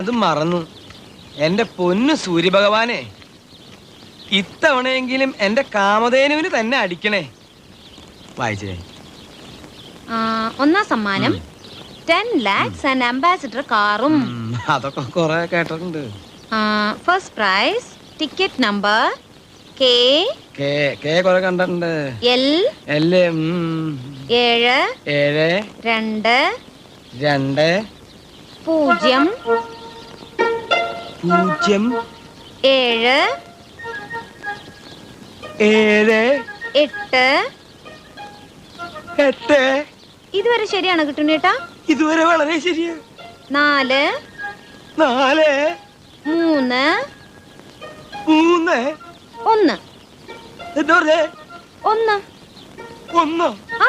അത് മറന്നു. എന്റെ പൊന്നു സൂര്യഭഗവാനെ, ഇത്തവണയെങ്കിലും എന്റെ കാമധേനുവിന് തന്നെ അടിക്കണേ. വായിച്ചേ. ഒന്നാം സമ്മാനം 10 lakhs and ambassador കാറും. അതൊക്കെ കുറെ കേട്ടിട്ടുണ്ട്. First prize ticket number K കുറെ കണ്ടിട്ടുണ്ട്. L 7 2 2 0 0 7 7 8 ഇതുവരെ ശരിയാണോ കിട്ടുന്നേട്ടാ? ഇതുവരെ വളരെ ശരിയാ. 4 3 1 എന്താ പറഞ്ഞേ? 1 1. ആ